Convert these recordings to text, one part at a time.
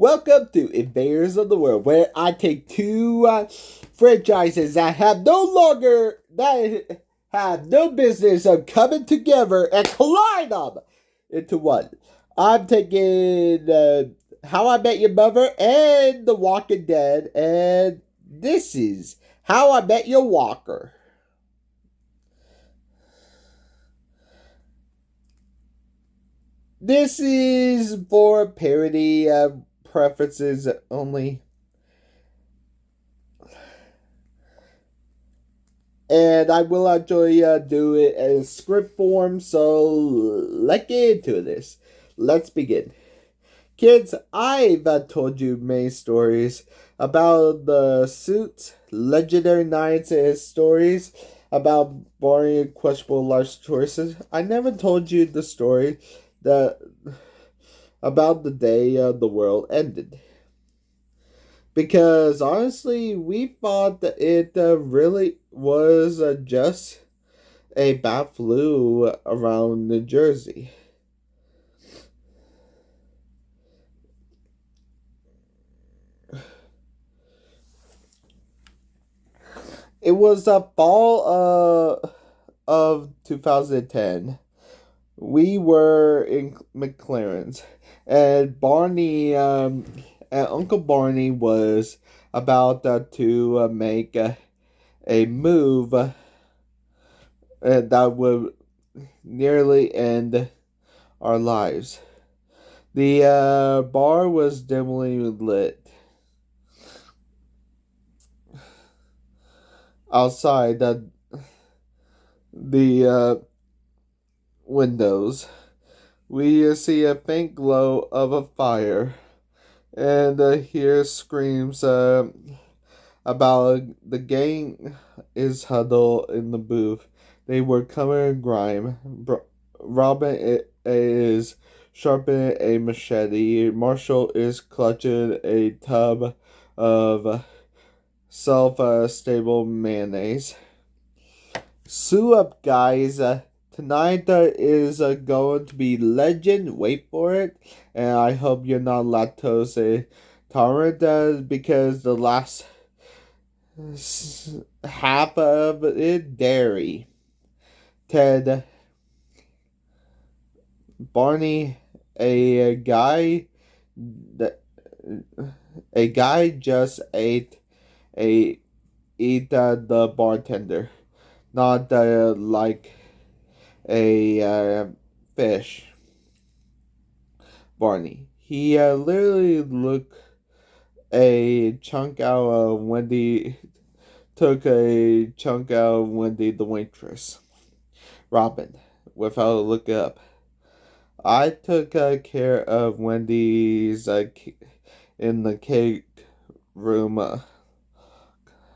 Welcome to Invaders of the World, where I take two franchises that have no business of coming together and collide them into one. I'm taking How I Met Your Mother and The Walking Dead, and this is How I Met Your Walker. This is for parody preferences only. And I will actually do it in script form, so let's get into this. Let's begin. Kids, I've told you many stories about the Suits, Legendary Knights, and stories about boring and questionable life choices. I never told you the story that about the day the world ended. Because honestly, we thought that it really was just a bad flu around New Jersey. It was the fall of 2010. We were in MacLaren's, and Barney and Uncle Barney was about to make a move that would nearly end our lives. The bar was dimly lit. Outside the windows, we see a faint glow of a fire, and hear screams about the gang is huddled in the booth. They were covered in grime. Robin is sharpening a machete. Marshall is clutching a tub of self-stable mayonnaise. Sue up, guys. Tonight is going to be legend. Wait for it. And I hope you're not lactose intolerant because the last half of it dairy. Ted, Barney, a guy just ate the bartender, not like a fish. Barney, he literally looked a chunk out of Wendy. Took a chunk out of Wendy the waitress. Robin, without a look up. I took care of Wendy's in the cake room.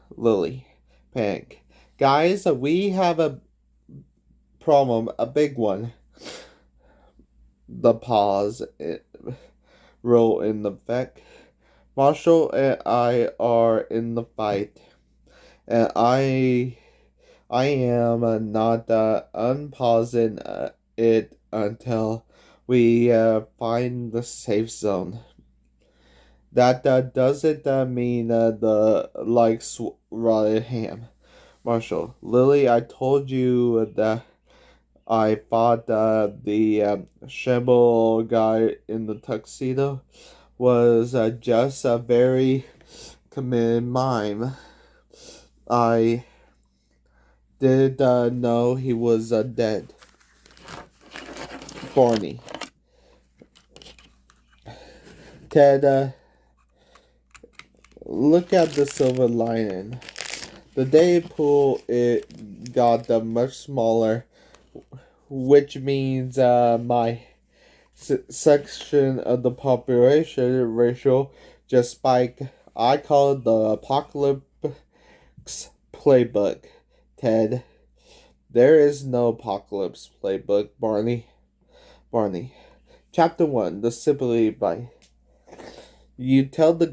Lily, panic. Guys, we have a problem, a big one. The pause rule in effect. Marshall and I are in the fight, and I am not unpausing it until we find the safe zone. That doesn't mean the rotted ham. Marshall, Lily, I told you that I thought the shamble guy in the tuxedo was just a very committed mime. I did know he was dead. Barney. Ted, look at the silver lining. The day pool it got much smaller, which means my section of the population ratio just spiked. I call it the apocalypse playbook. Ted, there is no apocalypse playbook, Barney. Chapter 1, The Simply Bite. You tell the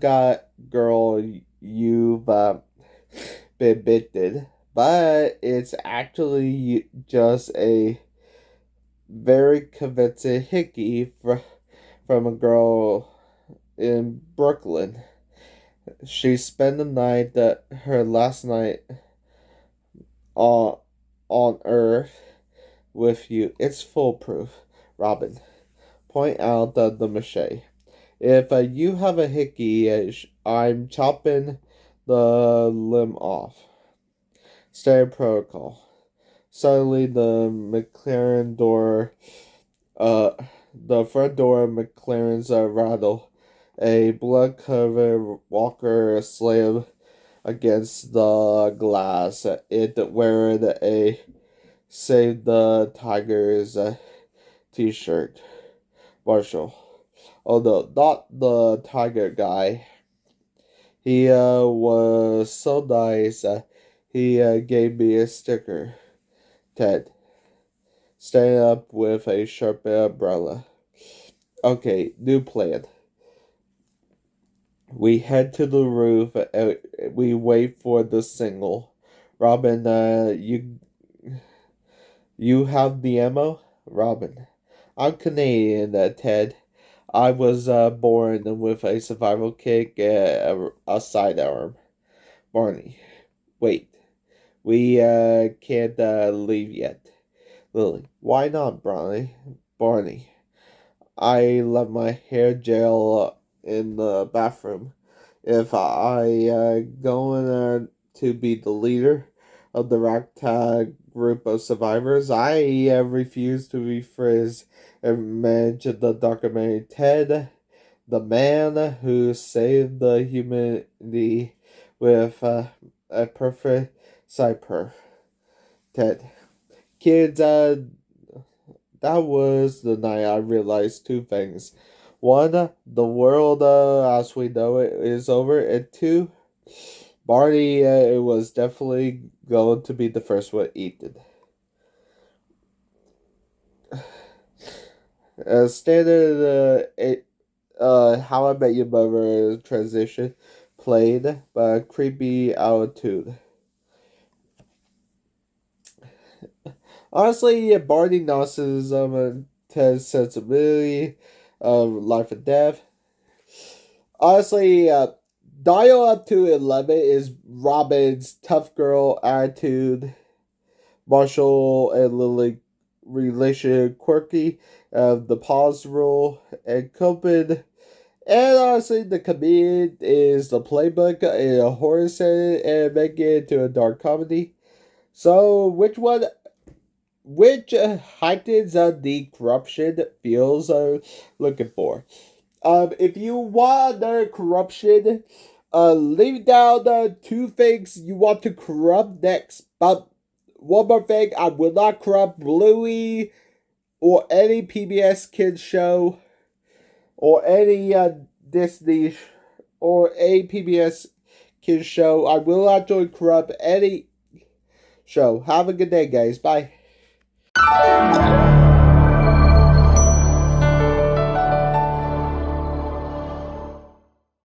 girl you've been bitten, but it's actually just a very convincing hickey from a girl in Brooklyn. She spent the night her last night on Earth with you. It's foolproof. Robin, point out the mache. If you have a hickey, I'm chopping the limb off. Standard protocol. Suddenly, the front door of MacLaren's rattle. A blood-covered walker slammed against the glass. It wearing a Save the Tigers t-shirt. Marshall. Oh no, not the tiger guy. He was so nice. He gave me a sticker. Ted. Standing up with a sharp umbrella. Okay, new plan. We head to the roof. We wait for the signal. Robin, you have the ammo? Robin. I'm Canadian, Ted. I was born with a survival kit and a sidearm. Barney. Wait. We can't leave yet. Lily. Why not, Barney? I left my hair gel in the bathroom. If I going to be the leader of the ragtag group of survivors, I refuse to be frizz and manage the documentary Ted, the man who saved the humanity with a perfect cyper. Ted. Kids, that was the night I realized two things. One, the world as we know it is over. And two, Barney it was definitely going to be the first one eaten. Standard How I Met Your Mother transition played by creepy altitude. Honestly, Barney narcissism and Ted's sensibility of life and death. Honestly, dial up to 11 is Robin's tough girl attitude. Marshall and Lily relation quirky. The pause rule and Copen. And honestly, the comedian is the playbook in a horror setting and make it into a dark comedy. So, which heightens the corruption feels looking for? If you want the corruption, leave down the two things you want to corrupt next. But one more thing, I will not corrupt Bluey or any PBS kids show or any Disney or a PBS kids show. I will not join corrupt any show. Have a good day, guys. Bye.